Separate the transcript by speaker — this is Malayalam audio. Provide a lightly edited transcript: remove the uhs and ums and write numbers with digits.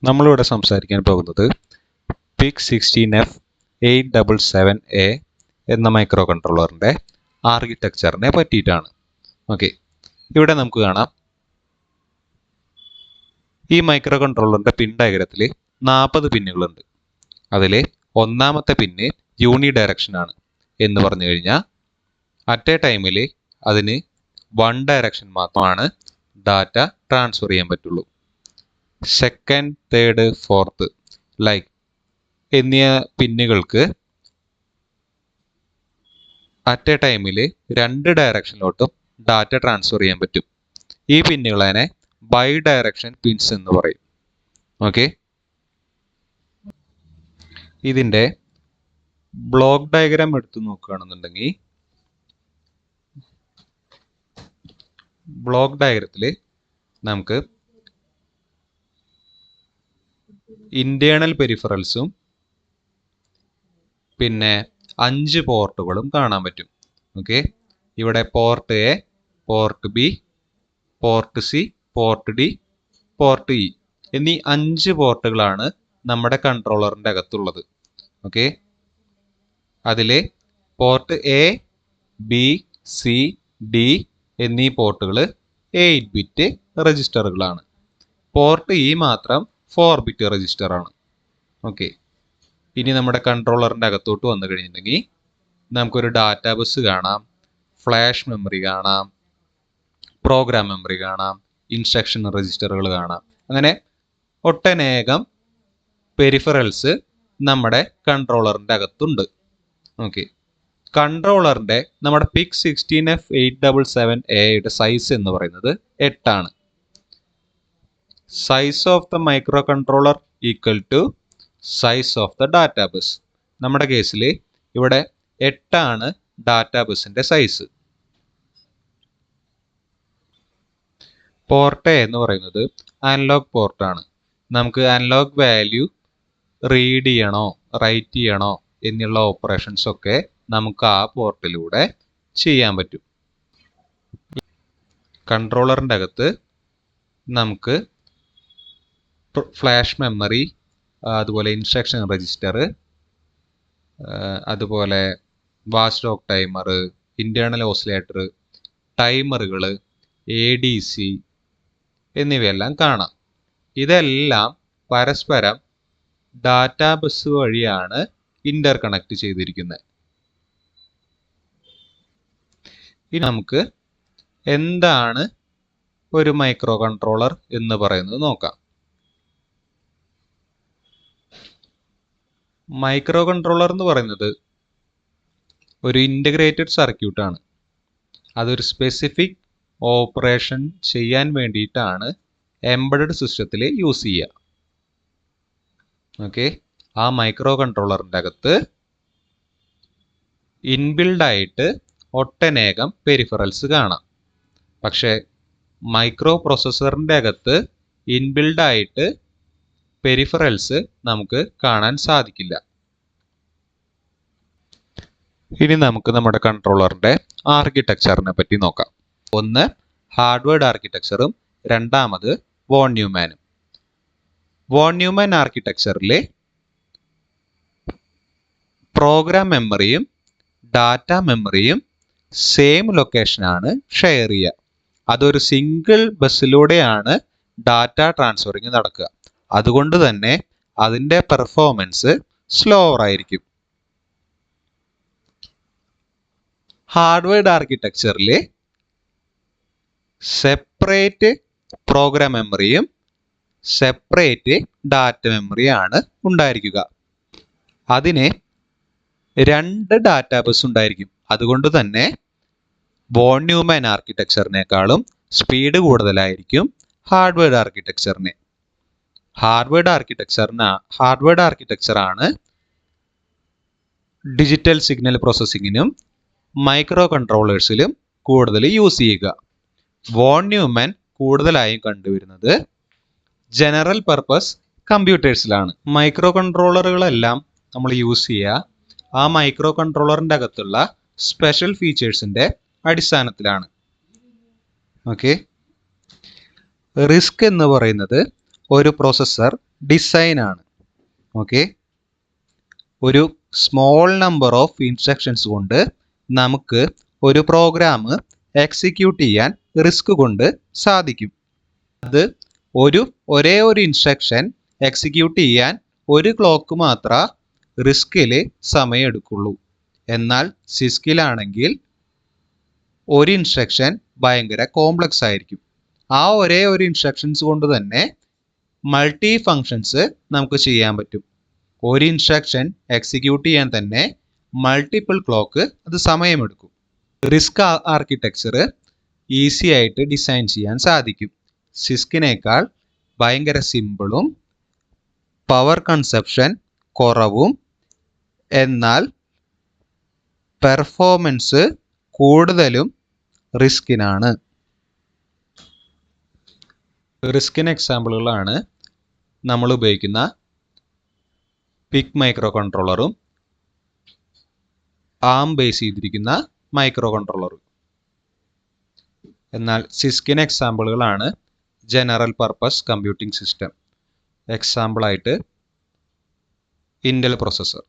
Speaker 1: നമ്മളിവിടെ സംസാരിക്കാൻ പോകുന്നത് PIC16F877A എന്ന മൈക്രോ കൺട്രോളറിൻ്റെ ആർക്കിടെക്ചറിനെ പറ്റിയിട്ടാണ്. ഓക്കെ, ഇവിടെ നമുക്ക് കാണാം ഈ മൈക്രോ കൺട്രോളറിൻ്റെ പിൻ ഡയഗ്രത്തിൽ 40 പിന്നുകളുണ്ട്. അതിൽ ഒന്നാമത്തെ പിന്ന് യൂണി ഡയറക്ഷനാണ് എന്ന് പറഞ്ഞു കഴിഞ്ഞാൽ അറ്റ് എ ടൈമിൽ അതിന് 1 ഡയറക്ഷൻ മാത്രമാണ് ഡാറ്റ ട്രാൻസ്ഫർ ചെയ്യാൻ പറ്റുള്ളൂ. സെക്കൻഡ്, തേർഡ്, ഫോർത്ത് ലൈക്ക് എന്നിയ പിന്നുകൾക്ക് അറ്റ് എ ടൈമിൽ 2 ഡയറക്ഷനിലോട്ടും ഡാറ്റ ട്രാൻസ്ഫർ ചെയ്യാൻ പറ്റും. ഈ പിന്നുകളെ ബൈ ഡയറക്ഷൻ പിൻസ് എന്ന് പറയും. ഓക്കെ, ഇതിൻ്റെ ബ്ലോക്ക് ഡയഗ്രാം എടുത്ത് നോക്കുകയാണെന്നുണ്ടെങ്കിൽ ബ്ലോക്ക് ഡയഗ്രത്തിൽ നമുക്ക് ഇന്റേണൽ പെരിഫറൽസും പിന്നെ 5 പോർട്ടുകളും കാണാൻ പറ്റും. ഓക്കെ, ഇവിടെ port A, port B, port C, port D, port E എന്നീ 5 പോർട്ടുകളാണ് നമ്മുടെ കൺട്രോളറിൻ്റെ അകത്തുള്ളത്. ഓക്കെ, അതിൽ port A, B, C, D എന്നീ പോർട്ടുകൾ 8 ബിറ്റ് രജിസ്റ്ററുകളാണ്. പോർട്ട് ഇ മാത്രം 4 ബിറ്റ് രജിസ്റ്റർ ആണ്. ഓക്കെ, ഇനി നമ്മുടെ കൺട്രോളറിൻ്റെ അകത്തോട്ട് വന്നു കഴിഞ്ഞിട്ടുണ്ടെങ്കിൽ നമുക്കൊരു ഡാറ്റാ ബസ് കാണാം, ഫ്ലാഷ് മെമ്മറി കാണാം, പ്രോഗ്രാം മെമ്മറി കാണാം, ഇൻസ്ട്രക്ഷൻ രജിസ്റ്ററുകൾ കാണാം. അങ്ങനെ ഒട്ടനേകം പെരിഫറൽസ് നമ്മുടെ കൺട്രോളറിൻ്റെ അകത്തുണ്ട്. ഓക്കെ, കൺട്രോളറിൻ്റെ നമ്മുടെ PIC16F877Aയുടെ സൈസ് എന്ന് പറയുന്നത് 8 ആണ്. Size of the microcontroller equal to size of the data bus. നമ്മുടെ കേസിൽ ഇവിടെ 8 ആണ് ഡാറ്റാ ബസിൻ്റെ സൈസ്. പോർട്ട് എ എന്ന് പറയുന്നത് അനലോഗ് പോർട്ടാണ്. നമുക്ക് അനലോഗ് വാല്യൂ റീഡ് ചെയ്യണോ റൈറ്റ് ചെയ്യണോ എന്നുള്ള ഓപ്പറേഷൻസ് ഒക്കെ നമുക്ക് ആ പോർട്ടിലൂടെ ചെയ്യാൻ പറ്റും. കൺട്രോളറിൻ്റെ അകത്ത് നമുക്ക് ഫ്ലാഷ് മെമ്മറി, അതുപോലെ ഇൻസ്ട്രക്ഷൻ രജിസ്റ്റർ, അതുപോലെ watch dog timer, internal oscillator, ടൈമറുകൾ, ADC എന്നിവയെല്ലാം കാണാം. ഇതെല്ലാം പരസ്പരം ഡാറ്റാ ബസ് വഴിയാണ് ഇന്റർ കണക്ട് ചെയ്തിരിക്കുന്നത്. ഇനി നമുക്ക് എന്താണ് ഒരു മൈക്രോ കൺട്രോളർ എന്ന് പറയുന്നത് നോക്കാം. മൈക്രോ കൺട്രോളർ എന്ന് പറയുന്നത് ഒരു ഇൻ്റഗ്രേറ്റഡ് സർക്യൂട്ടാണ്. അതൊരു സ്പെസിഫിക് ഓപ്പറേഷൻ ചെയ്യാൻ വേണ്ടിയിട്ടാണ് എംബഡഡ് സിസ്റ്റത്തിൽ യൂസ് ചെയ്യുക. ഓക്കെ, ആ മൈക്രോ കൺട്രോളറിൻ്റെ അകത്ത് ഇൻബിൽഡായിട്ട് ഒട്ടനേകം പെരിഫറൽസ് കാണാം. പക്ഷേ മൈക്രോ പ്രോസസ്സറിൻ്റെ അകത്ത് ഇൻബിൽഡായിട്ട് പെരിഫറൽസ് നമുക്ക് കാണാൻ സാധിക്കില്ല. ഇനി നമുക്ക് നമ്മുടെ കൺട്രോളറിൻ്റെ ആർക്കിടെക്ചറിനെ പറ്റി നോക്കാം. ഒന്ന് ഹാർഡ്വെയർ ആർക്കിടെക്ചറും രണ്ടാമത് വോൺ ന്യൂമാനും. വോൺ ന്യൂമാൻ ആർക്കിടെക്ചറിൽ പ്രോഗ്രാം മെമ്മറിയും ഡാറ്റ മെമ്മറിയും സെയിം ലൊക്കേഷനാണ് ഷെയർ ചെയ്യുക. അതൊരു സിംഗിൾ ബസ്സിലൂടെയാണ് ഡാറ്റ ട്രാൻസ്ഫറിങ് നടക്കുക. അതുകൊണ്ട് തന്നെ അതിൻ്റെ പെർഫോമൻസ് സ്ലോവർ ആയിരിക്കും. ഹാർഡ്വെയർ ആർക്കിടെക്ചറിൽ സെപ്പറേറ്റ് പ്രോഗ്രാം മെമ്മറിയും സെപ്പറേറ്റ് ഡാറ്റ മെമ്മറിയാണ് ഉണ്ടായിരിക്കുക. അതിന് 2 ഡാറ്റാ ബസ് ഉണ്ടായിരിക്കും. അതുകൊണ്ട് തന്നെ വോൺ ന്യൂമാൻ ആർക്കിടെക്ചറിനേക്കാളും സ്പീഡ് കൂടുതലായിരിക്കും ഹാർഡ്വെയർ ആർക്കിടെക്ചറിന്. ഹാർഡ്വെയർ ആർക്കിടെക്ചറാണ് ഡിജിറ്റൽ സിഗ്നൽ പ്രോസസ്സിങ്ങിനും മൈക്രോ കൺട്രോളേഴ്സിലും കൂടുതൽ യൂസ് ചെയ്യുക. വോൺ ന്യൂമാൻ കൂടുതലായും കണ്ടുവരുന്നത് ജനറൽ പർപ്പസ് കമ്പ്യൂട്ടേഴ്സിലാണ്. മൈക്രോ കൺട്രോളറുകളെല്ലാം നമ്മൾ യൂസ് ചെയ്യുക ആ മൈക്രോ കൺട്രോളറിൻ്റെ അകത്തുള്ള സ്പെഷ്യൽ ഫീച്ചേഴ്സിൻ്റെ അടിസ്ഥാനത്തിലാണ്. ഓക്കെ, റിസ്ക് എന്ന് പറയുന്നത് ഒരു പ്രോസസ്സർ ഡിസൈൻ ആണ്. ഓക്കെ, ഒരു സ്മോൾ നമ്പർ ഓഫ് ഇൻസ്ട്രക്ഷൻസ് കൊണ്ട് നമുക്ക് ഒരു പ്രോഗ്രാം എക്സിക്യൂട്ട് ചെയ്യാൻ റിസ്ക് കൊണ്ട് സാധിക്കും. അത് ഒരേ ഒരു ഇൻസ്ട്രക്ഷൻ എക്സിക്യൂട്ട് ചെയ്യാൻ ഒരു ക്ലോക്ക് മാത്രമേ റിസ്കിൽ സമയം എടുക്കുള്ളൂ. എന്നാൽ സിസ്കിലാണെങ്കിൽ ഒരു ഇൻസ്ട്രക്ഷൻ ഭയങ്കര കോംപ്ലക്സ് ആയിരിക്കും. ആ ഒരേ ഒരു ഇൻസ്ട്രക്ഷൻസ് കൊണ്ട് തന്നെ മൾട്ടി ഫങ്ഷൻസ് നമുക്ക് ചെയ്യാൻ പറ്റും. ഒരു ഇൻസ്ട്രക്ഷൻ എക്സിക്യൂട്ട് ചെയ്യാൻ തന്നെ മൾട്ടിപ്പിൾ ക്ലോക്ക് അത് സമയമെടുക്കും. റിസ്ക് ആർക്കിടെക്ചർ ഈസി ആയിട്ട് ഡിസൈൻ ചെയ്യാൻ സാധിക്കും. സിസ്കിനേക്കാൾ ഭയങ്കര സിമ്പിളും പവർ കൺസപ്ഷൻ കുറവും എന്നാൽ പെർഫോമൻസ് കൂടുതലും റിസ്കിനാണ്. റിസ്കിന് എക്സാമ്പിളുകളാണ് നമ്മൾ ഉപയോഗിക്കുന്ന പിക് മൈക്രോ കൺട്രോളറും ആം ബേസ് ചെയ്തിരിക്കുന്ന മൈക്രോ കൺട്രോളറും. എന്നാൽ സിസ്കിന് എക്സാമ്പിളുകളാണ് ജനറൽ പർപ്പസ് കമ്പ്യൂട്ടിംഗ് സിസ്റ്റം. എക്സാമ്പിളായിട്ട് ഇൻ്റൽ പ്രൊസസ്സർ.